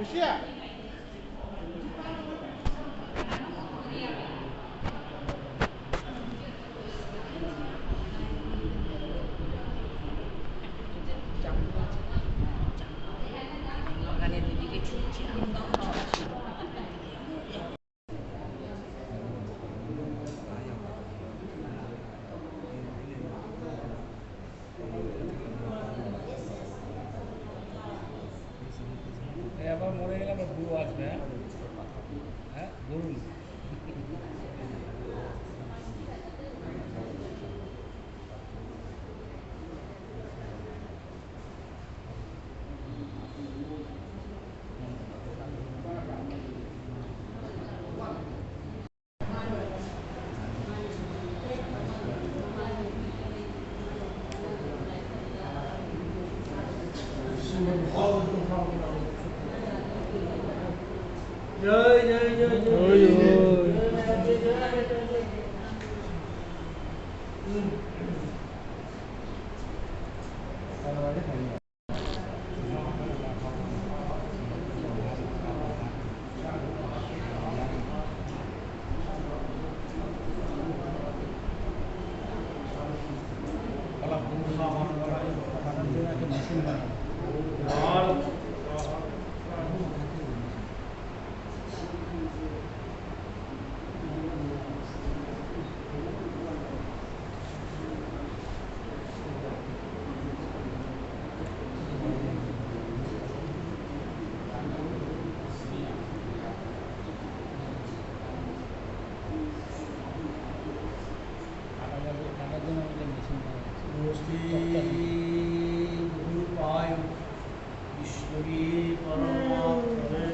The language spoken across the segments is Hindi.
खुशियाँ আবার মরে গেলে আবার বুড়ো আসবে। হ্যাঁ, হ্যাঁ, বলুন। जय जय जय जय মেশিন বানাবো। টাকার জন্য আমাদের মেশিন বানাবো। गुरुपाय ईश्वरी परमात्मने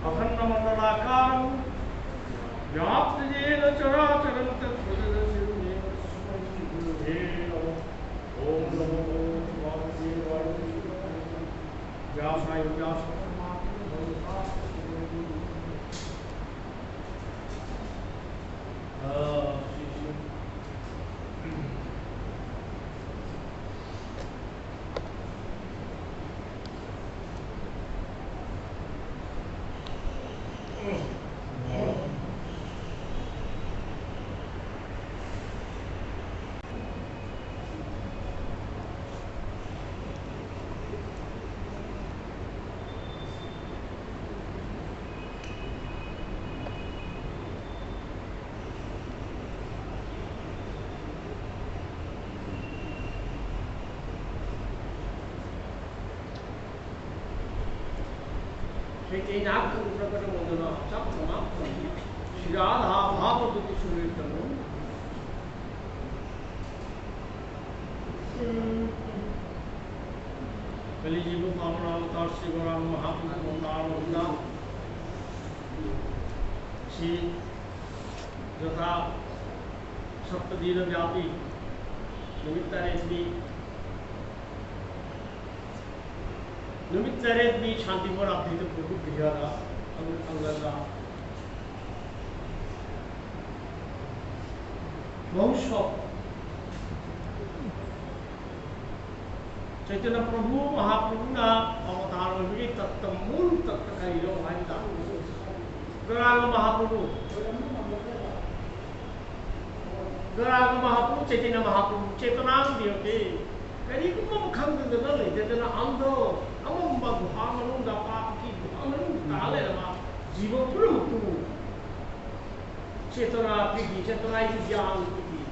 अखंडमंडलाकारं व्याप्तयेन चराचरं तत्त्वदर्शिने ओम नमो वासुदेवाय व्यासाय कलिजीव पावनावतार श्री गौरांग महाप्रभु श्री यथा सप्तदीन व्यापी निमित्तरेद्वी शांतिपुर अभ्युत प्रभु प्रियादा अंगदा बहुशः चैतन्य प्रभु महाप्रभु ना अवतार में तत्व मूल तत्व का ही लोग भाई था गौरांग महाप्रभु चैतन्य महाप्रभु चेतनांग दियोगे कहीं को हम खंड देना नहीं चैतन्य अंधो हम गुहा मनुष्य दापा की गुहा मनुष्य काले लगा जीवन पूरा मुक्तु चेतना पीढ़ी चेतना ही ज्ञान पीढ़ी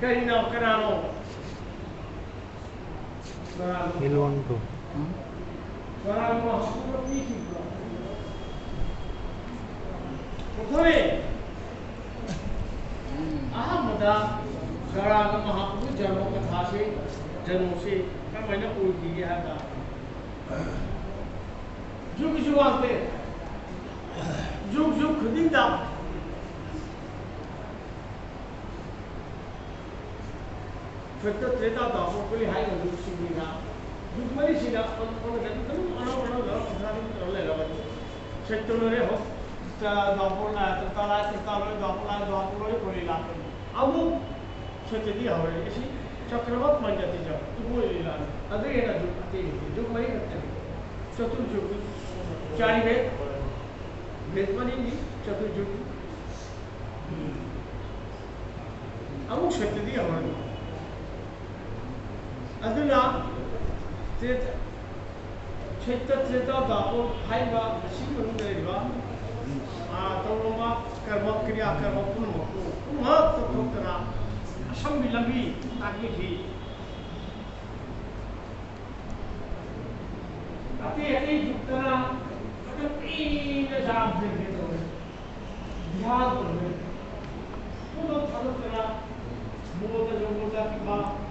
कहीं ना करानो Ilongo. गौरांग महाप्रभु पीढ़ी प्रथमे अहमदा गौरांग महाप्रभु जन्म कथा से जन्म से क्या मैंने पूरी दी है का जुग जुगाते जुग जुग खुदिंदा फिर त्रेता दासों को लिहाई में जुग सिंगिना जुग मरी सिना उन जन तुम अनो लड़ उठाने में लड़ लगा क्षेत्र में हो दापोला ताला दापोला कोई लाते अब क्षेत्र दी हमारे इसी चक्रवात मान जाती जाओ तो वो लीला अगर ये ना जुग आते हैं जुग मरी करते हैं चतुर्जुग चारी वेद बनेंगी चतुर्जुग अब क्षेत्र दी हमारे अदुना क्षेत्र दापोल हाइबा सिंह रुंदेरिबा तौरमा कर्म क्रिया कर्म पुनः तथोक्तना असंबि लंबी ताकि थी अति युक्तना अगर तीन जाप देखे तो ध्यान करो पुनः तथोक्तना मोद जो मोदा की बात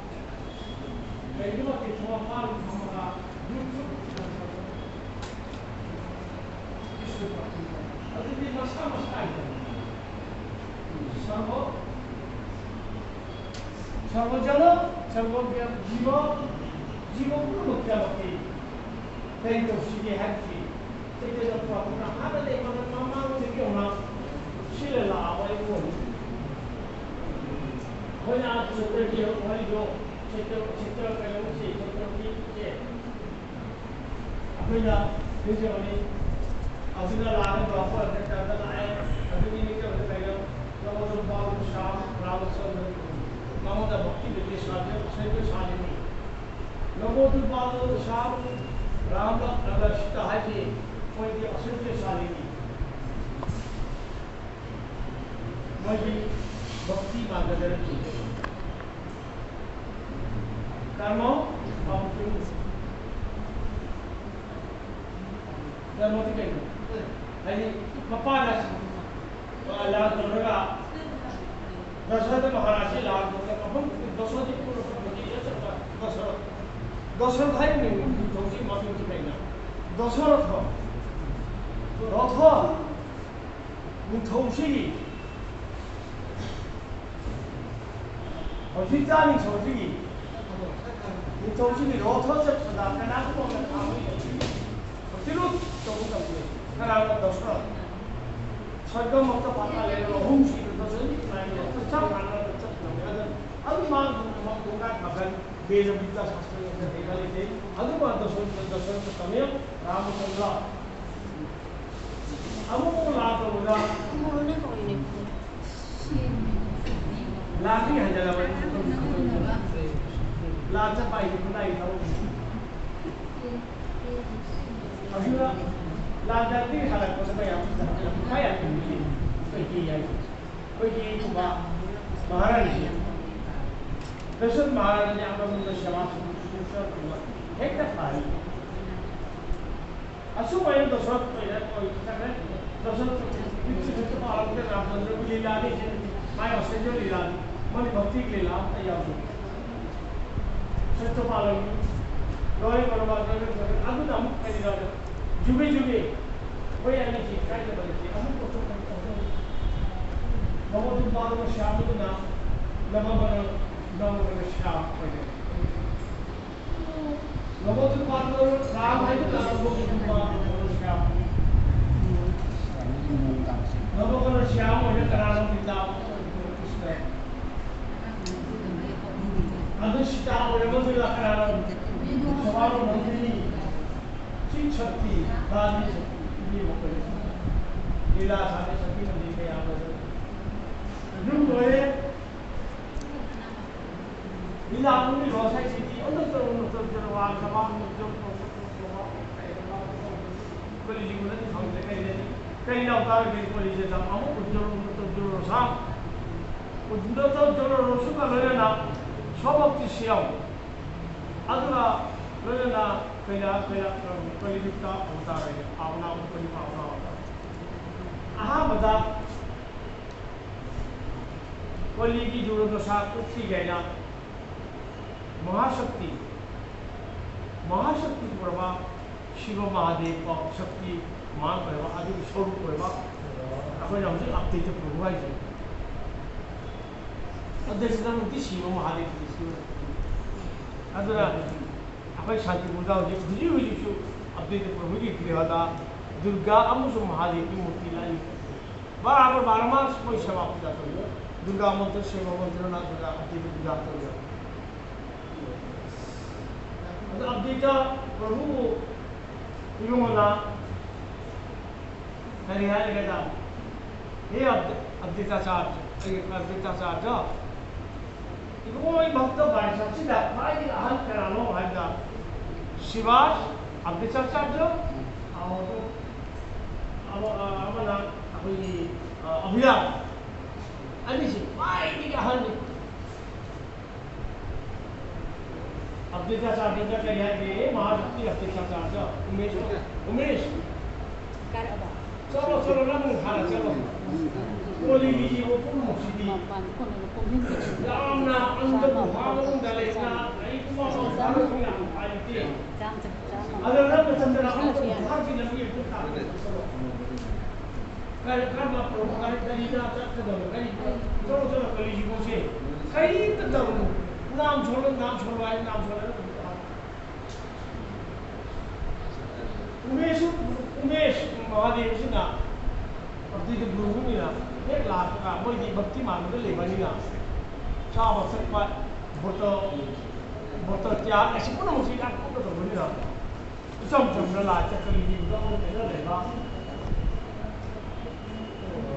कईयों के थोड़ा पार हमारा अतिथि मस्ता सर्वजन सर्वज्ञ जीव पूर्ण मुख्य भक्ति कई तो सीधे है कि तेरे जब अपना हाथ दे मतलब मामा से क्यों ना शिले लावाई को हो ना चित्र की वाली जो चित्र कलम से चित्र की के अपना भेजे वाली अभिनव लाने बापू अपने चादर आए अभिनव निकल के पहले नमो बाबू शाम रामचंद्र नमो द भक्ति विदेश राज्य से तो शालिनी नमो बाबू शाम राम सीता है जी कोई भी असंख्य शालिनी वही भक्ति मार्गदर्शन की कर्मों भक्ति कर्मों की अरे मपाना वाला तोड़गा दशरथ महाराज से लाल मतलब अपन दशरथ जी पूर्ण पति ये सब दशरथ है नहीं जोशी माफी की कहना दशरथ रथ मुथौशी 어디자니 저기 무ಥौशी रथ से सदा कना को आमी 어디로 저기까지 하나가 दशरथ स्वर्ग मत पाताले होम सी दशरथ माने सब खाना सब अभी मान दुर्गा भगवान वेद विद्या शास्त्र में देखा लेते अभी मान दशरथ समय रामचंद्र अमुक लाभ होगा लाभी है जगह पर लाचा पाई खुदाई था अभी ना लाचा ती हालत को सब याद क्या याद किया कोई की कुबा महारानी दशरथ महाराज ने अपना मुंडा शवास सुशर एक दफारी असुमाय दशरथ कोई क्या दशरथ किसी से पालन के रामचंद्र को लीला नहीं माय ऑस्ट्रेलिया लीला मन भक्ति लीला तैयार हो सत्य पालन लोहे परमात्मा के अद्भुत अमुक लीला जुगे जुगे कोई अन्य चीज का नहीं बदलती अमुक को तो बहुत बार में श्याम को ना नवबन श्याम पड़े बहुत बार में राम है तो बहुत बार श्याम नवबन श्याम हो जाए कराना पिता अदृष्टा और मधुरा कराना सवाल मंत्री चित शक्ति दादी शक्ति ये मौके लीला सारे शक्ति मंदिर में यहाँ पर रूम होए लीला अपनी रोसाई सिटी उन्नत जनवार समाज जो कोई जीवन नहीं समझते कहीं ना उतार के कोई जैसा मामू उन्नत जो रोसा उन्नत जो रोसु का लेना सब अपनी सियाओ अदुरा लेना कोई दिखता होता है आवना कोई पावना होता आहा बता कोली की जरूरत तो साथ उठती गई ना महाशक्ति प्रभा शिव महादेव का शक्ति मान प्रभा आदि स्वरूप प्रभा अपन हमसे अपने तो प्रभु है जी अध्यक्षता में शिव महादेव की शिव अदुरा अपन शांति पूजा हो जी बुझी हुई जो अपने तो प्रभु की क्रिया दुर्गा अमुसु महादेव की मूर्ति लाई बराबर 12 मास कोई सेवा पूजा करो दुर्गा मंत्र शिव मंत्र ना दुर्गा अपनी पूजा करो अब्दिता प्रभु इलोना हरियाणा के दाम ये अब्दिताचार्य इकोई भक्त बारिश सिदा भाई आहार करानो भाईदा शिवास अब्दिताचार्य और अब ना कोई अभिलाष अन्य से भाई की आहार नहीं अब्दिताचार्य का क्या है महाशक्ति अब्दिताचार्य उमेश चलो ना मुझे खाना चलो कोली जी वो पूर्ण मुक्ति राम ना अंदर भागों डाले ना एक मानो भागों ना आई थी अगर ना पसंद ना हो तो भाग की नमी एक कुत्ता कर ना प्रोग्राम करीना चक्कर दो करी चलो कोली जी को से कई तो दो नाम छोड़ो नाम छोड़वाए नाम छोड़ो उमेश महादेव से ना अपनी जो गुरु नहीं ना एक लाख का वो ये भक्ति मार्ग में ले बनी ना चाव अवसर पर बोतो त्याग ऐसे कौन मुझे यार कौन तो बनी ना सब ना लाच कर लीजिए उधर वो कैसा लेगा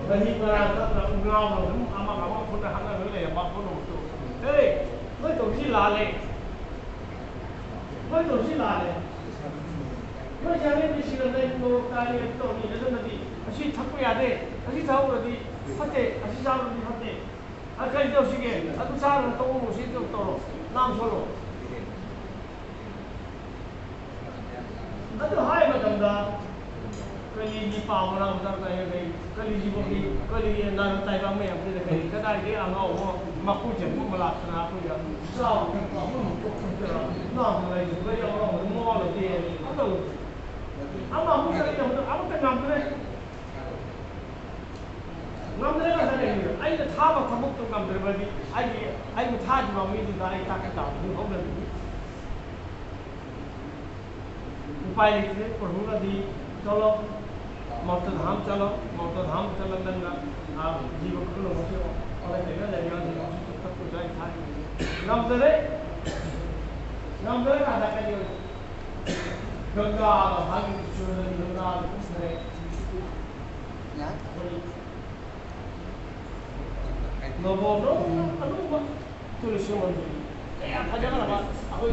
बनी बना तो उगाव ना हम आमा फोटो हंगा ले बाप फोटो तो मैं तो उसी लाले मैं जाने किसी का नहीं तो ताली तो नहीं है तो नहीं अशी थप्पो यादे अशी थाऊ रही फटे अशी साल रही फटे अकल जो सीखे अतु साल तो वो उसी तो तोड़ो नाम छोड़ो अतु हाय मतलब ꯀꯂꯤꯒꯤ ꯄꯥꯎꯅ ꯀꯂꯤꯒꯤ ꯕꯣꯒꯤ ꯀꯂꯤꯒꯤ ꯅꯥꯔ ꯇꯥꯏꯕ ꯃꯌꯥꯝꯁꯤꯗ ꯀꯔꯤ ꯀꯗꯥꯏꯗꯒꯤ ꯑꯉꯥꯎꯕ ꯃꯀꯨ ꯆꯦꯟꯕ ꯂꯥꯛꯇꯅ ꯑꯩꯈꯣꯏꯒ ꯆꯥꯎꯕ ꯅꯥꯕ ꯂꯩꯕ ꯌꯥꯎꯔꯕ ꯃꯣꯜꯂꯗꯤ ꯑꯃ ꯑꯃꯨꯛ ꯆꯠꯂꯤ ꯑꯃꯨꯛꯇ ꯉꯝꯗ꯭ꯔꯦ ꯉꯝꯗ꯭ꯔꯦ ꯉꯁꯥꯏ ꯑꯩꯅ ꯊꯥꯕ ꯊꯕꯛꯇꯣ ꯉꯝꯗ꯭ꯔꯕꯗꯤ ꯑꯩꯕꯨ ꯊꯥꯈꯤꯕ ꯃꯤꯗꯨꯗ ꯑꯩ ꯇꯥꯛꯀ ꯇꯥꯕꯗꯨ ꯍꯧꯅꯕꯤ उपाय लिखते प्रभु नदी चलो मौतधाम चलो मौतधाम चलंदंगा आप जीव को लोगों से और तेरे लगेगा जीव को तब को जाए था नमदरे का था क्या गंगा भागी चोरन गंगा उसने नवो नो अनुमा तुलसी मंदिर क्या था जगह ना अभी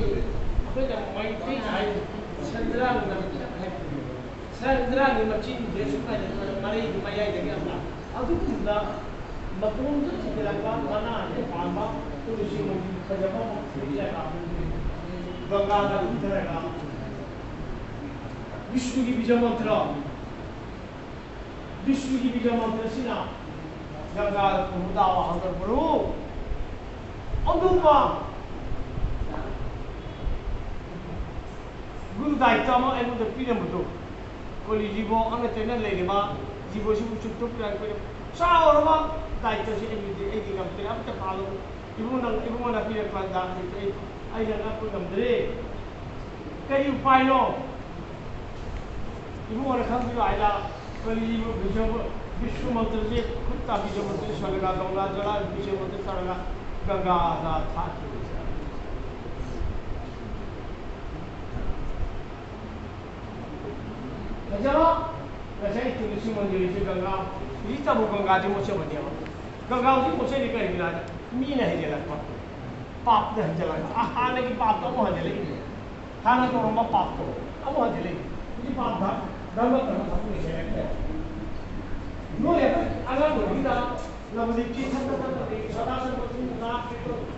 जब माइंड चाहिए Sendrang macam ni sebenarnya mari dimaya dengan apa? Aku pula makmum tu sekarang mana ada pamba tu si macam kerja apa kerja apa ganga ada utara apa Vishnu की बीजा मंत्र सिना गंगा मुदा वहाँ पर बरो अंदुमा गुरु दायित्व अमा ऐमुद पीरमबदो कोली जीवो अमे तेना लेनेबा जीवो सिबु चुप्तु प्लान को चावरबा दायित्व से ऐदी गमते अब तक पालो इबुमना पीर पादा आई जना को गमदरे कई उपाय लो इबुमना खंबियो आइला कोली जीवो विश्व मंत्र से खुत्ता बीज मंत्र सलगा गंगा जला बीज मंत्र सलगा गंगा दा था जब वैसे ही तुलसी मंदिर से गंगा ये तब गंगा जी मुझे बनिया गंगा उसी मुझे निकल गिरा मी नहीं जला पाप नहीं जला आने की पाप तो वहाँ जले खाना तो रोमा पाप तो अब वहाँ जले ये पाप था धर्म सब नहीं है नो ये अगर बोली था लंबी चीज सब सदा से कुछ ना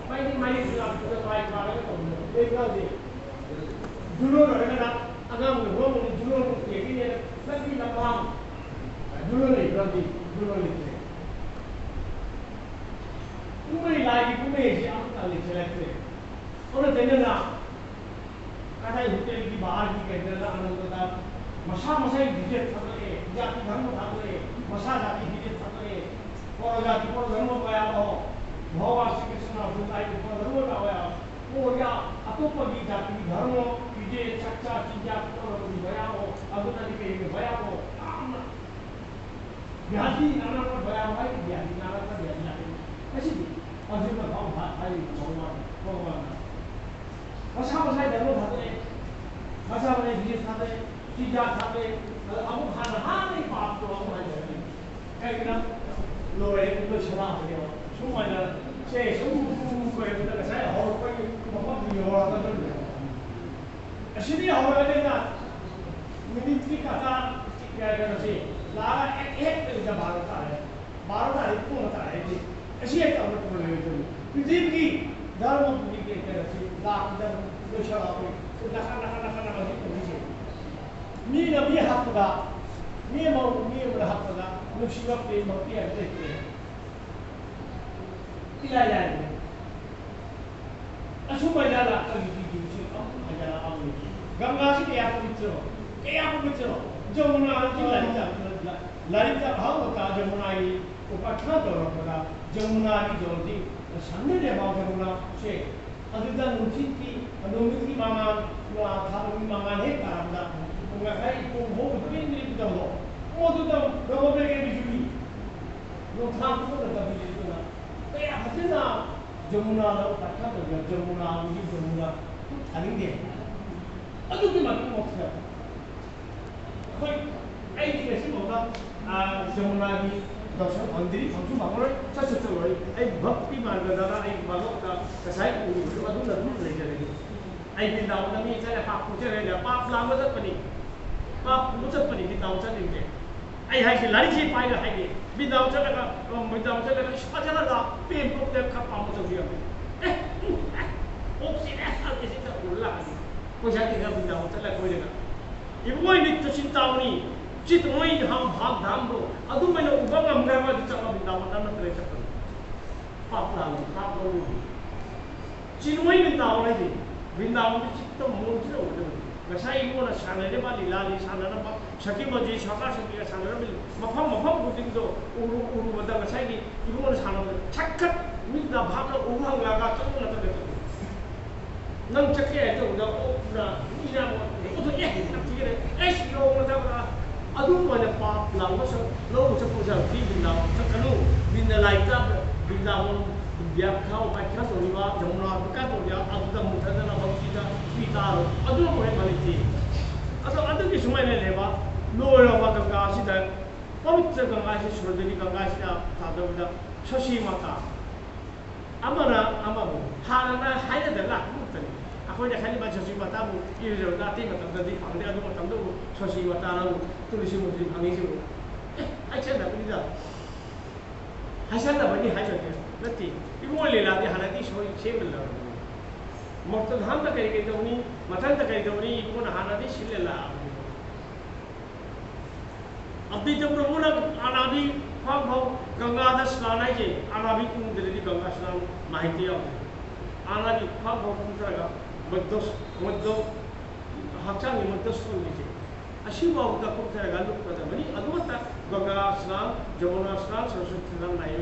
मैं तो ट्राई कर रहा हूँ एक बार दे जुलो रहेगा अगर वो जुलो ये कि लगी लगा जुलो नहीं लगी जुलो नहीं तुम्हें लाइक तुम्हें ऐसे आप ताले चलाते और तेरे ना कहीं होटल की बाहर की कहते हैं आनंद का मसा डिजेट थाकले जाति धर्म थाकले मसा जाति डिजेट थाकले और जाति पर धर्म पाया हो भगवान श्री कृष्ण भगवान पर धर्म पाया वो या अतोपगी जाति धर्म जे चक्चा चिंजा को भया हो अगुना के भया हो व्याधि नाना पर भया हो व्याधि नाना पर व्याधि ऐसी अर्जुन का भाव भाई भगवान भाषा धर्म खाते भाषा बने विजय खाते चिंजा खाते अब खाना नहीं पाप तो अब वहाँ जाते कहीं ना लोरे को छला हो गया सुमाइना से सुम कोई तो कैसा है और कोई बहुत भी हो रहा था अशुद्धि हो रहा है ना मिनिट्री कथा क्या करना चाहिए लारा एक जब भारत आ रही कौन बता रहे थे ऐसी एक अमृत बोल रहे थे पृथ्वी की धर्म पूरी के करना चाहिए लाख धर्म जो शराब है तो नखा मी नबी हाथ पदा मी मर हाथ पदा नुशिवा पे मक्की ऐसे हैं इला जाएंगे अशुभ जाना कभी भी गंगा से क्या पवित्र हो जमुना की ललिता भाव होता जमुना की उपठना दौर होता जमुना की जोड़ी सामने ले भाव जमुना से अदिता नुचित की अनुमित की मामा था मामा है कारबदा उनका है को वो भी नहीं तो वो तो रोबो के बिजुली वो था को तो बिजुली तो ना क्या हतना जमुना लो उपठना तो जमुना की जमुना अभी दे अदुकी मात्र मोक्ष कोई ऐसी कैसी होगा जमुना की दर्शन मंदिर हमसे मांगने सच रही एक भक्ति मार्ग दादा एक बालों का कसाई पूरी तो अदुक नदुक ले जाएगी एक दिन दाव नमी चले पाप पूछे रहे पाप लांग बजत पनी पाप मुझे पनी दिन दाव चले गए आई है कि लारी से पाएगा है कि दिन दाव चले का स्पष्ट लगा पेन को देख कर पाप मुझे दिया ओक्सी ऐसा कैसे तो उल्ला कोई जाती है बिंदा होता है कोई जगह इबुई नित्य चिंतावनी चित मोई हम भाग धाम रो अदु मैंने उबंग हमगर वा चक्का वृंदावन न करे चक्कर पाप लाल पाप लो चिन्मोई वृंदावन है वृंदावन की चित्त मोजी रो गसाई इमो ना साने रे बा लीला ली साने ना सखी मजी सका सखी का साने रे मफम मफम गुदिंग दो उरु उरु बदा गसाई की इमो ना साने छक्कत मिदा भाग लो उहंग लागा चंग ना तो नंग चक्के है तो ना ना इना मो तो ये नक्तिरे एश लो ना दा अदुम वाला पाप लांग सो लो से पूजा की वृंदावन चकनु विंदा लाइटा वृंदावन बिया खाओ पाखा तो निवा जमुना का तो या अदुदा मुथदना भक्तिदा पीतारो अदु मोहे मालिती अदु की समय ने लेवा लो वा गंगा सिदा पवित्र गंगा से सुरदेवी गंगा सिदा तादबदा शशि माता अमरा अमबु हाना हायदा द लाख मुक्तनी अखोय खाली बा शशि माता बु इरो दाती मतददी फांगदे अदु मतदो शशि माता रो तुलसी मुद्री फांगी जो आई चंदा बिदा हायसा बनी हायसा नती इमो लीला दे हानाती सोई छेमल मक्त धाम तक करी दौनी मथन तक करी दौनी इमो हानाती शिलेला अब्दी जब प्रभु ना अनाबी फाग भाव गंगा दा स्नान है जे अनाबी कुम दिल्ली गंगा स्नान माहिती है अनाबी फाग भाव कुम तरगा मद्दो हचांग मद्दो स्कूल लीजिए अशिवा उदा कुम तरगा लुक पता बनी अदुमता गंगा स्नान जमुना स्नान सरस्वती स्नान नायो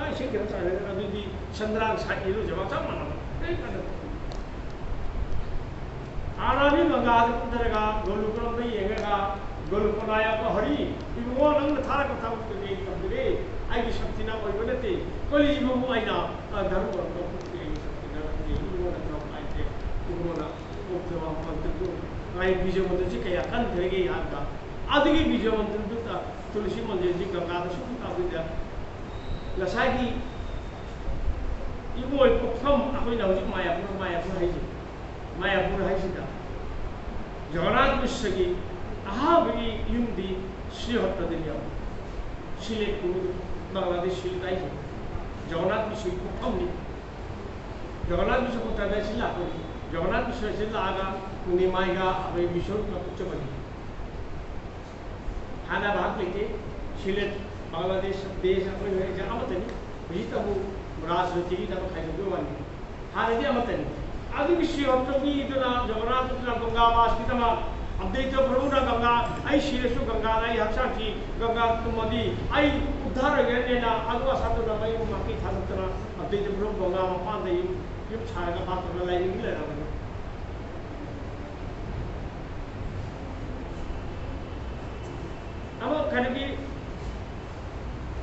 ऐसे क्या चाहे अभी भी चंद्रांग साथी लो जवाब सब माना नहीं करना आरामी गंगा आदि कुंदरगा गोलुकुलम में ये गंगा गोलुकुलाया को हरी इबो नंग थारा को था उसके लिए कंदरे आई की शक्ति ना कोई बने थे कोई इबो वो आई ना धर्म को शक्ति ना इबो ना तो आई थे इबो ना उपदेवा मंत्र को आई बीजो मंत्र जी क्या कान करेंगे यार का आदि की बीजो मंत्र तो था तुलसी मंदिर जी गंगा तो शुभ का विद्या लसागी इबो पक्षम अखोई ना हुजी मायापुर है सिदा जगन्नाथ मिश्र की अहाबी युमदी श्रीहट्ट दिलिया शिले कुमुद बांग्लादेश शिलताई जगन्नाथ मिश्र पक्षम नि जगन्नाथ मिश्र को तने शिला को जगन्नाथ मिश्र शिला आगा कुनी माइगा अबे मिश्र का कुछ बनी हाना भाग लेके शिले बांग्लादेश देश अपने है जहाँ मत नहीं वही तब वो राजनीति की तब खाई जो वाली हारे दिया मत नहीं आदि विषय हम तो भी इतना जगन्नाथ इतना गंगा वास की तमा अब देखते हो प्रभु ना गंगा आई शीरेशु गंगा ना हक्षा की गंगा तुमदी आई उद्धार गए ने ना अगवा सातो ना भाई वो माकी था सतना अब देखते प्रभु गंगा में पान दे युग छाया का बात करना लाइन नहीं ले रहा है अब कहीं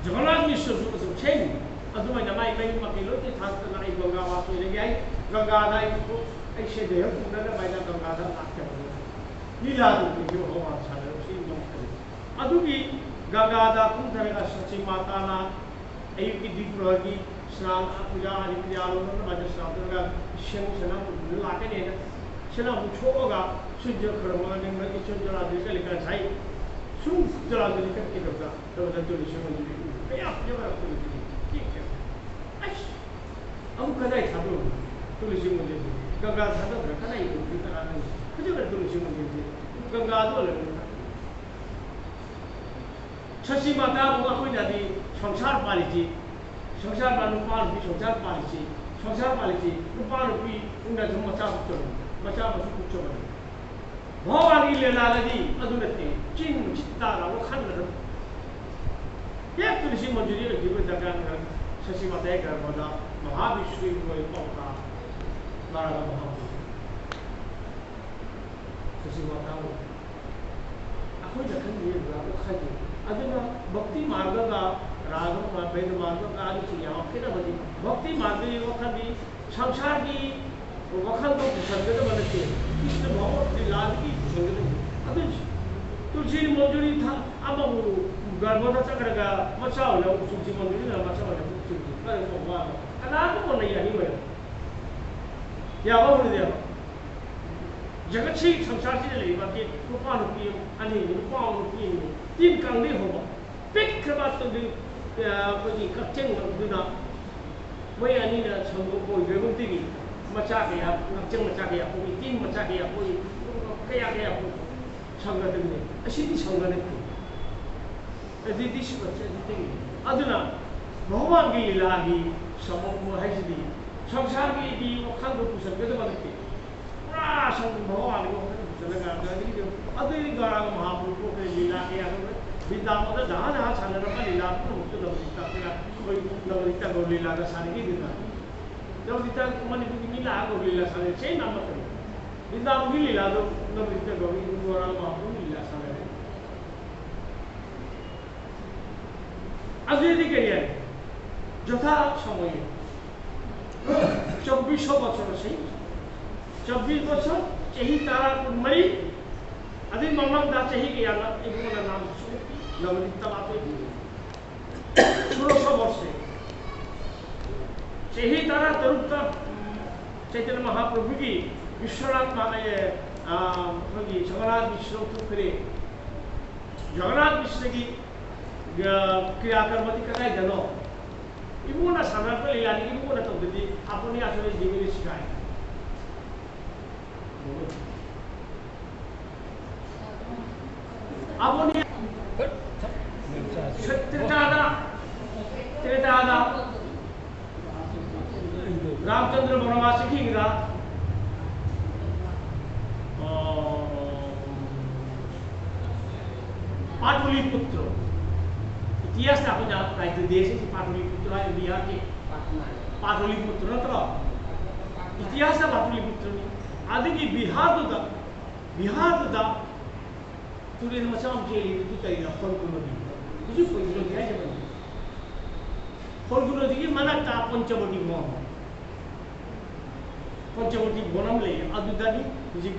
जगन्नाथ मिश्र जो चेंज अदुमै नमाई मै मकिलो ते थास ना गंगा वास ले गई गंगा दा को ऐसे देह पुनः ना बाइना गंगा दा आके लीला दु जो हो वा साले उसी मंत्र अदुगी गंगा दा कुम तरह सची माता ना अयु की दीप्रगी स्नान पूजा आदि क्रिया लो ना बाज स्नान का शं सना लाके ने सना छोगा सूर्य खरमा ने में इचो जला दे के लिखा है सुन जला दे के करता तो तो लिशो में क्या ये बात ठीक है अब कदाई था तो तुलसी मंदिर गंगा था तो कदाई को तरह नहीं कुछ कर तुलसी मंदिर गंगा तो लगता शशि माता को कोई जाती संसार पालिची संसार पालू पाल भी संसार पालिची रूपाल भी उन्हें जो मचा कुछ बने भगवान की लीला लगी अधुनते चिन चित्ता वो खंड ये तुलसी मंजूरी रखी हुई दरगाह शशि माता घर बदा महाविष्णु को पौता नारायण महापुरुष शशि माता को अखोई दखन ये बुरा को खाई अदुना भक्ति मार्ग का राग वेद मार्ग का आदि चीज यहाँ के ना बदी भक्ति मार्ग ये वक्त भी संसार की वक्त को संगत बनते कृष्ण भगवत लाद की संगत अदु तुलसी मंजूरी था अब वो गर्भवती चक्र मचाओ ना तुलसी मंजूरी ना मचाओ ना तुलसी पर वो अनाथ को नहीं आनी मैं या वो बोल दिया जगत से संसार से ले बाकी रूपा रूपी अने रूपा रूपी तीन कांगली होगा पिक बात तो भी कोई कच्चेंग दुना वही अने ना संगो कोई बेगुंती की मचा गया कच्चेंग मचा गया कोई तीन मचा गया कोई क्या गया संगत में ऐसी भी संगत अदुना भगवान की लीला की समूह है सिद्धि संसार की वखल को पुष्ट के तो बदलते पूरा संग भगवान को पुष्ट लगा करके अदुनी गौरव महाप्रभु के लीला के आगे वृंदावन जहाँ जहाँ छानन का लीला को मुक्त नवनीता का कोई नवनीता गौर लीला का सारे की दिन नवनीता मणिपुर की लीला गौर लीला सारे से नाम करें वृंदावन की लीला तो नवनीता गौरी गौरव महाप्रभु लीला सारे अद्वैत करिए যথা সময়ে 2400 বছর সেই 24 বছর এই তারা কুমারী আদি মামলাম দা চাহি গিয়া না এগুলোর নাম নবনীতা বাতে 1600 বর্ষে সেই তারা তরুণতা चैतन्य महाप्रभु की विश्वनाथ माने जगन्नाथ विष्णु फिरे जगन्नाथ विष्णु की क्रियाकर्म कराई जनो इबुना सानार पे लीला की इबुना तो दीदी अपनी आसने जीवन सिखाए अपनी त्रेतादा रामचंद्र वनवास की गिरा पाटलिपुत्र इतिहास आपण जात देश पाटलिपुत्र आहे बिहार के पाटलिपुत्र नत्र इतिहास पाटलिपुत्र आदि की बिहार दा तुरे मचाम के तू तरी फलगुण दी तुझी फलगुण दी आहे फलगुण दी मना का पंचवटी मो पंचवटी बनम ले अदुदानी तुझी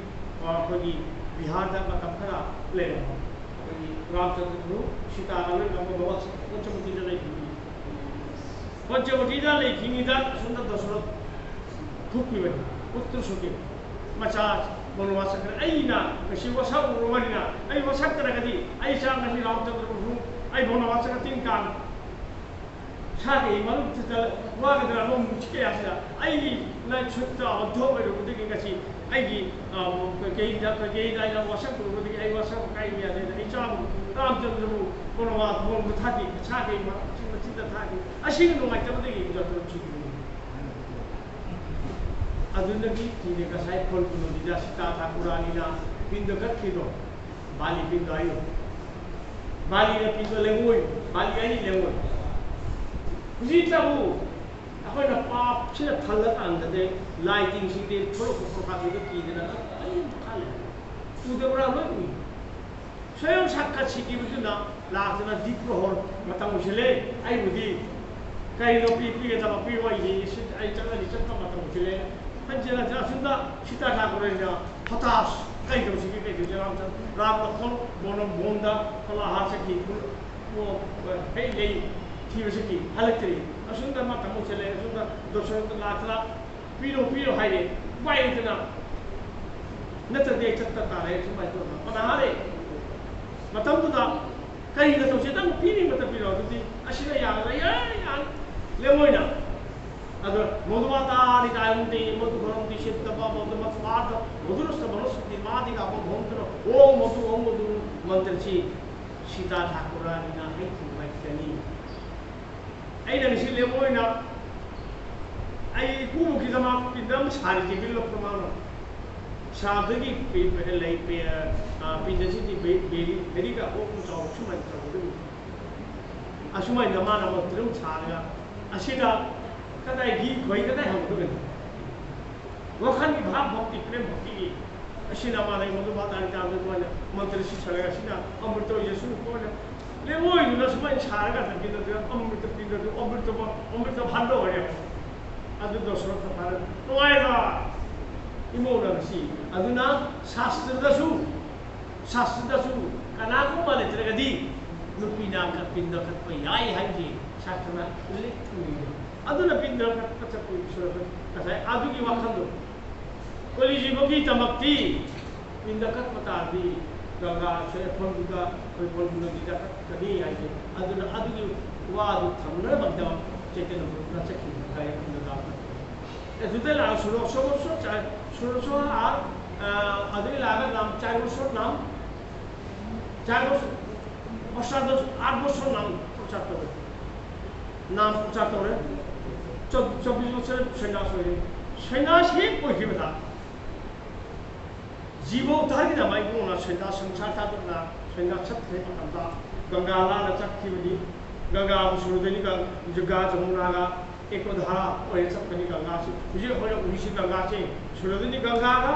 कोई बिहार दा मतलब खरा ले रामचंद्र प्रभु सीता राम बाबा पंचवटी दा लेखी सुंदर दशरथ थुकी बनी पुत्र सुके मचा बनवास कर अइना कशी वसा रोमनिना अइ वसा तरगदी अइ सा नबी रामचंद्र प्रभु अइ बनवास का तीन कान छाके मनु चल वागदरा नो मुचके आसा अइ ना छुट्टा अधो बरो दिगे कशी अइ की केई दा वसा प्रभु दिगे अइ वसा काई बिया दे अइ चा रामचंद्र प्रभु बनवास बोल थाकी छाके चिंता थाकी अशी नो माइता दिगे जतो छिकी अदुनगी तीने का साइड फल कुनो दिजा सीता ठाकुरानीना पिंड कथिदो बाली पिंड आयो बाली ने पिंड लेमोय बाली आई लेमोय हुजिताबु अखोना पाप छिना थल्ला तांददे लाइटिंग सिदे थोरो को खाबे की देना आई खाले उदेबरा लोई स्वयं साक्षात सिकी बुजुना लाजना दीप्रहर मतम उछले आई बुदी कई लो पी के तब पी वाई आई चला चत्ता मतम उछले पंचला जासुंदा सीता ठाकुरानीना हताश कई दो सिकी कई दो राम लखन बोनम बोंदा कला हासकी वो हे गई थी वसकी हलकरी असुंदा मतम उछले असुंदा दशरथ लाखला पीरो हाइरे बाई इतना नत्र दे चत्ता तारे सुबाई तो पनारे मतम तुदा कई न तो सेतम पीनी मत पीरो तुदी अशिना या लेमोइना अगर मधुमातानि कायन्ते मधुघरन्ति सिद्धपा मधुमत्स्वाद मधुरस्थ वनस्पति मादिका मधुमंत्र ओम मधु मंत्र से सीता ठाकुरानी ना है थी वैतनी ऐ नसी लेमोइना ऐ कुमु की जमा पिंदम सारी जी बिल्लो प्रमाण साधगी पे लई पे पिंदसी दी बेली बेली का ओ कुचाव सुमन तरगु असुमय नमाना मंत्रम छारगा असिना कदाई घी खोई कदाई हम तो गए वखन की भाव भक्ति प्रेम भक्ति की अशिना माने मधुमाता का मंत्र से चलेगा अशिना अमृत यीशु को ले वो इन समय छारगा था कि तो अमृत पिंड तो अमृत भांडो हो गया अदु दशरथ भारत तो आएगा इमोना सी अदुना शास्त्र दसु कना को माने तरगदी नुपीना का पिंड का कोई आई है जी शास्त्र में उल्लेख हुई अदुना पिंड का चप्पू ईश्वर कसाय आदु की वाखंदो कोली जीवोगी तमक्ति पिंड का पतादी गंगा से फलगुदा कोई फलगुदा दिदा कदी आई अदुना आदु की वादु थमना बंदा चेतन ना चकी काय पिंड का एजुते ला 1600 वर्ष 1600 আর আদুই লাগা নাম 4 বছর নাম 4 বছর Pasado 8 বছর নাম প্রচার করে নাম প্রচার করে 24 বছরের সন্ন্যাস হয়ে সন্ন্যাসী কইখিবদা জীব উদ্ধারকি নামাই বুনা সন্ন্যাস সংসার থাকনা সন্ন্যাস ছাত্রে আমদা गंगा लाना चक्कीबदी गंगा सुरदनी का जगह जमुनागा एक धारा और चक्कनी गंगा से मुझे होने उसी गंगा से सुरदनी गंगा का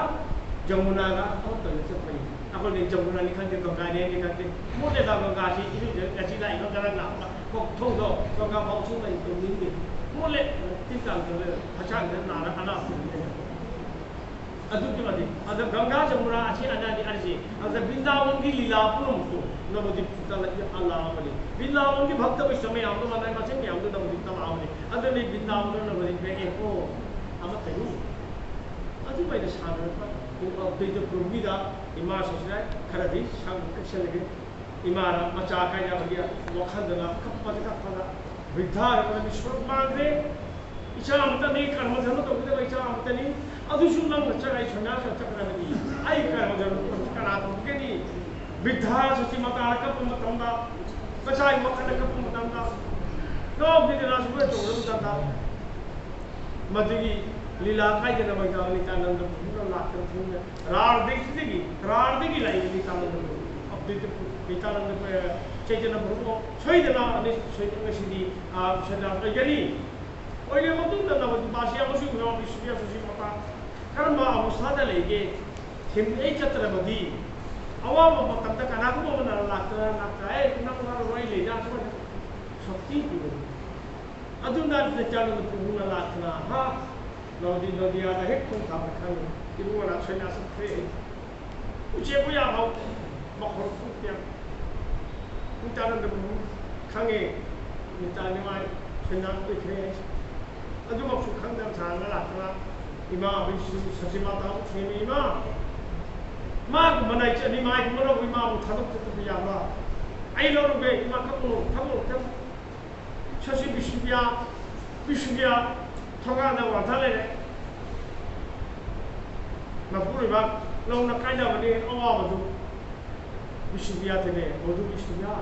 जमुना का और तो चक्कनी अपन ने जमुना निकल के गंगा ने निकल के मोटे दा गंगा से इधर ऐसी लाई का जरा ना को थों दो गंगा पाउसु में तो नहीं मोले तीन के हचान के नारा अना अदुके बादी अद गंगा जमुना अच्छी अनादि अर्जी अद वृंदावन की लीला पुरम को नवदीप तला अल्लाह वाले वृंदावन की भक्त विश्व में हम तो मनाई माचे में हम तो नवदीप तला वाले अद ने वृंदावन नवदीप में एको हम तयु अदु बाइद सागर पर अपडेट प्रोविदा इमा सोचना खरदी सांग कक्षे लगे इमारा मचा का या बगिया वखंदना कपदा वृद्धा और विश्व मांगे इच्छा अमतनी कर्म धर्म तो के इच्छा अमतनी अदुसु नंग चराई छना चक्रनदी आई कर्म धर्म कना तो के नी वृद्धा सची मता कप मतंदा कचाई वखन कप मतंदा तो बिदना सुबह तो मतंदा मदगी लीला काय जन मैदा नित्यानंद प्रभु लाकर थुन रार देखी लाई नित्यानंद अपडेट नित्यानंद चैतन्य प्रभु सोइदना अनि सोइदना सिदी आ सदा गरी ओइले मतुंदा नबदि बासिया मसु न विश्वया सुसी मता कर्म अवस्था लेके हिम ए चत्रबदी अवाम मतम कना को मन लाक्रा नाक्राय नमना रोई ले जा सब शक्ति दिबो अदुना नित्यानंद प्रभु लाक्रा हा नदी नदिया हे कोन था खान इबुना छैना सथे उचे को या हाउ बखर फुत्या नित्यानंद प्रभु खांगे नित्यानंद छैना को थे अदुमा सुखंदम थाना लाक्रा इमा विष्णु सचिमाता छेमी इमा मा मनाई चनी मा मनो इमा थादक तो याबा आई लोर बे इमा खपो शशि विष्णुया थोगा ना वाथाले मपुरी बा लौना कायदा बने अवा बदु विष्णुया तेने बदु विष्णुया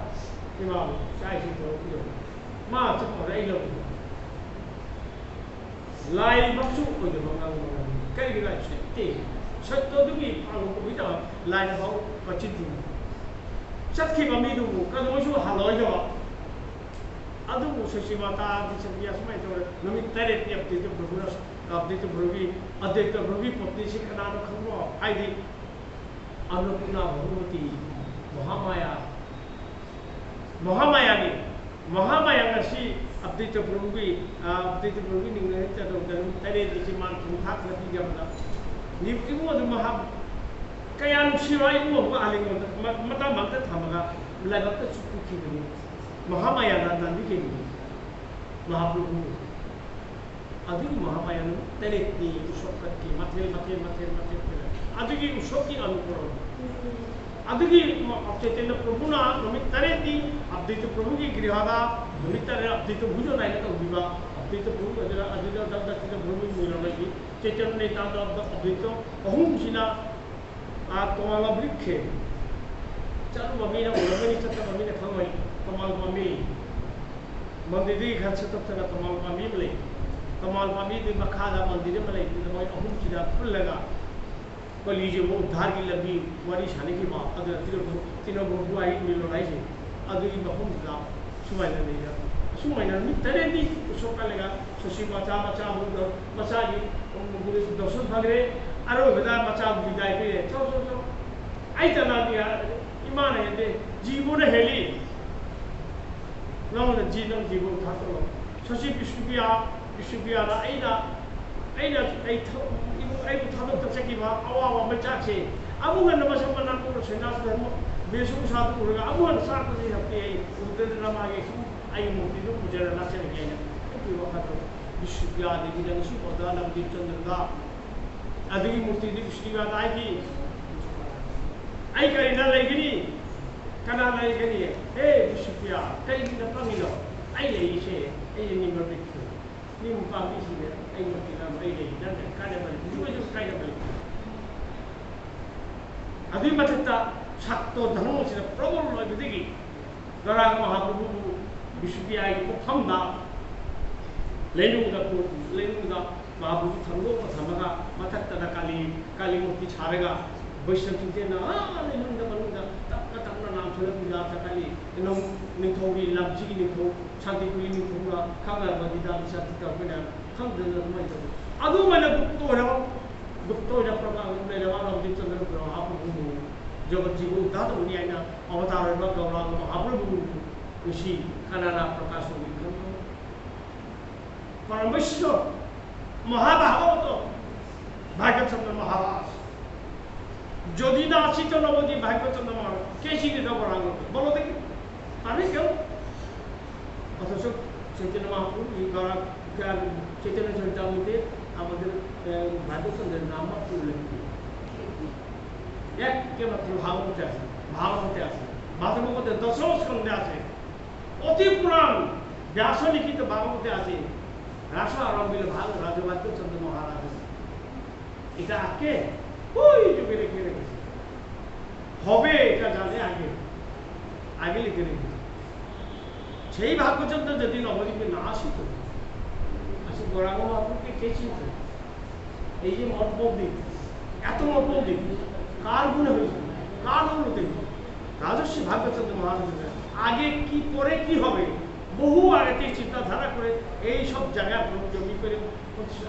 इमा चाय से तो मा चको आई लो लाई बक्सु को जो मंगांग कई बिगा छते छत्तो दुगी आलो को बिता लाई ना बाउ पचिति चक्की बमी दु कदोसु हालोय जो अदु सशी माता दिसबिया समय तो नमी तरे ते अपडेट प्रभुरस अपडेट प्रभुवी अध्यक्ष प्रभुवी पत्नी से कना न खंगो आइदि अन्नपूर्णा भगवती महामाया ने महामाया ngasi update प्रभुवी निंगे चलो दरु तरे दिसि मान थाक नती जमदा निप्तिमो दु महा कया नुसिवाई मो आलिंग मता मत थमगा लाइबत चुकी बनी महामाया नांदी के महाप्रभु अदुगी महामाया तरे ती उसोकत की मथेल अदुगी उसोकी अनुकरण अदुगी चैतन्य प्रभु ना नमित तरे ती अपडेट प्रभु की गृहदा नमित तरे अपडेट भुजो नाइला तो विवा अपडेट प्रभु अजरा अजरा दत्त प्रभु मिलनगी चैतन्य नेता अपडेट अहुम सिना आ तोमाला वृक्षे चालू मम्मी ना उलगनी चत्त मम्मी ने खंगई तमाल मम्मी मंदिर दी घर से तब तक तमाल मम्मी मिले तमाल मम्मी दी मखादा मंदिर में ले तो मैं अहुम सिना फुल लगा कलीजे वो उद्धार की लंबी वारी शाने की बात अगर तीनों बहु आई मिलो नहीं से अदुगी बहुम ला सुमाइना नहीं जा सुमाइना नहीं तरे दी उसको का लगा सुशी मचा हो मचा जी मुझे दर्शन भागे अरे बता मचा विदाई पे चो आई तना दिया ईमान है दे जीवन हेली नमन जीवन था तो सुशी विश्वपिया ना आई थादक तचकीबा अवावा मचाचे अमुगन नमसमना को सेनास धर्म बेसु सात उरगा अमुगन सात दे हप्ते उदर नमागे सु आई मूर्ति दु पुजर लाचे के की वखत विश्वपिया देवी जन सु पदा नवदीप चंद्रदा अदगी मूर्ति दी विश्वपिया आई की आई करी ना लेगिनी कना लेगिनी ए विश्वपिया कई दिन पंगिलो आई ले इसे ए निम्बर बिक ni muka misi dia ai mesti nak baik lagi dan kada balik juga juga kada balik abi matata sakto dhanu sila problem lagi degi Loranga Mahaprabhu Vishnupriya Pukhamda Lenunga Mahaprabhu Thango Thamaka Matakta Kali Murti Charaga Vaishnavina Lenunga Manunga Tapna Nam Thalapida Takali Nithori Labji Nitho Shanti Kuli Nithura Kanga Vadida Satika Pina Kamda Adumana Guptora Prabha Leva of the Chandra Mahaprabhu Jogatibu Data Uniana Avatar Gauranga Mahaprabhu Rishi Kanara Prakasu Parameshwar Mahabharata Bhagavatam Maharaj Jodina Chitanavadi Bhagavatam Maharaj Keshi Gauranga Bolodeki Panikal অথচ চৈতন্য মহাপ্রভু চৈতন্য চরিতামৃতে আমাদের ভাগবতের নাম মাত্র উল্লেখ করি এক মাত্র ভাগবতে আছে ভাগবতের দশম স্কন্ধে আছে অতি পুরাণ ব্যাস লিখিত ভাগবতে আছে রাস আরম্ভিল ভাগ রাজভাগ্যচন্দ্র মহারাজ এটা আগে ওই যুগে রেখে রেখেছে হবে এটা জানে আগে লিখে রেখেছে সেই ভাগ্যচন্দ্র যদি নবদ্বীপে না আসিত আসলে গৌরাঙ্গ মহাপ্রভুকে কে চিনত এই যে মঠবদ্বীপ এত মঠবদ্বীপ কার গুণে হয়েছিল কার অনুমতি রাজস্বী ভাগ্যচন্দ্র মহারাজ আগে কি পরে কি হবে বহু আগে চিন্তাধারা করে এই সব জায়গায় জমি করে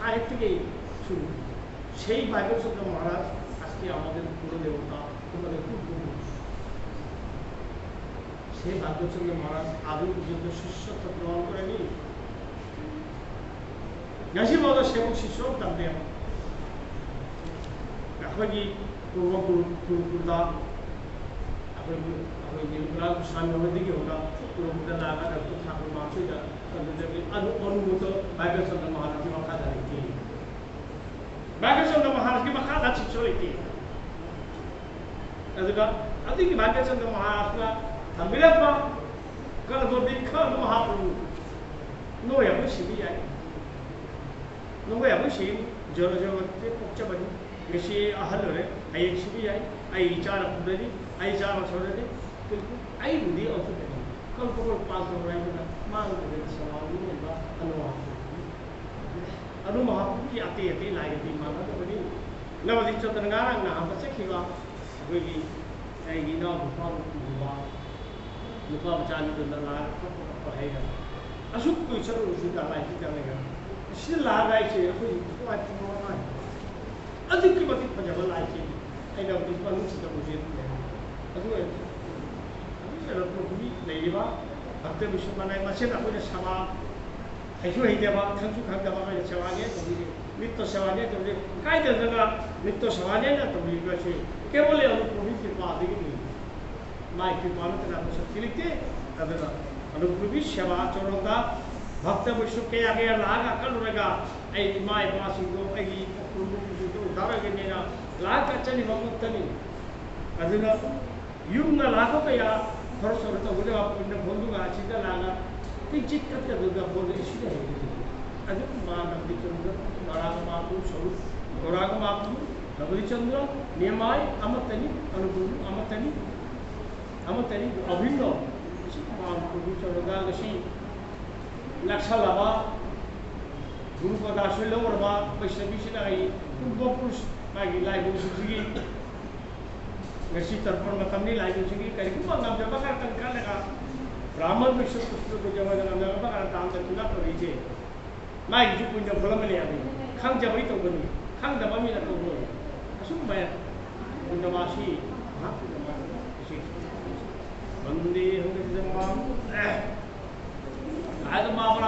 আগের থেকেই শুরু সেই ভাগ্যচন্দ্র মহারাজ আজকে আমাদের পুরো দেবতা তোমাদের খুব সেই ভাগ্যচন্দ্র মহারাজ আদৌ পর্যন্ত শিষ্যত্ব গ্রহণ করেনি নাসিবাদ সেবক শিষ্য তাদের এখন पूर्व गुरुकुलदा अखोई स्वामी होगी होगा गुरुकुलदा लागा डॉक्टर ठाकुर माचुदा अनुमत भाग्यचंद्र महाराज की मखा जाती भाग्यचंद्र महाराज की मखा दाची चलती अभी भाग्यचंद्र महाराज का थम्बिलप्पा कल दो दिखा महाप्रभु नो या शिवी आई नो या शिव जरो जरो ते पक्ष बनी ऐसे अहल रे आई शिवी आई चार पुदरी आई चार छोड़े बिल्कुल आई बुद्धि और तो कल को पास हो रहा है मांग दे सवाल नहीं बा अनु महाप्रभु की आते आते लाए दी मांगा तो बनी नवदीप चंद्रगारा ना हम से खिवा कोई आई गिना भगवान हुआ नुका बचाने तो नला पढ़ेगा अशुक कोई चलो उसी का लाइफ करेगा इसलिए लाभ आई से कोई तो आज तो अधिक की बात पंजाब लाई से आई ना उस पर उसी का मुझे अदुए अभी रत्न भी नहीं बा भक्त विष्णु बनाए मसे ना कोई सभा ऐसे ही देवा खंसु खंग देवा का सेवा ने तो भी नित्य सेवा ने तो भी काय दे जगह नित्य सेवा ने ना तो भी वैसे केवल अनुप्रभु की बात है माई की पालन करना शक्ति लिखते अदना अनुप्रभु सेवा चोरंगा भक्त विष्णु के आगे लाग अकल रहेगा ऐ माई पासी को ऐ प्रभु को उदार के नेना लाग चली ममतनी अदना युग लाखों का या थोड़ा सा तो बोले आप इन्हें बोल दूंगा सीधा लागा किंचित करके दूंगा बोल इसलिए है अदना मां नंदी चंद्र गौरांग महाप्रभु स्वरूप गौरांग महाप्रभु नवदी चंद्र नियमाय अमतनी अनुप्रभु अमतनी अभिन्न महाप्रभु चंद्रगा गशी लक्षा लावा गुरु का दासुल लोरबा वैष्णवी से आई पूर्व पुरुष मागी लाइव सुगी गशी तर्पण में तमनी लाइव सुगी करी को नाम जब का तनका लगा ब्राह्मण विष्णु पुष्प को जब नाम जब का दान दक्षिणा तो रीचे मागी जो पुण्य फल में ले आदि खंग जब ही तो बनी खंग दबा में तो बोल असुम मैं पुण्यवासी हां पुण्यवासी वंदे हरि जन्म आज मामला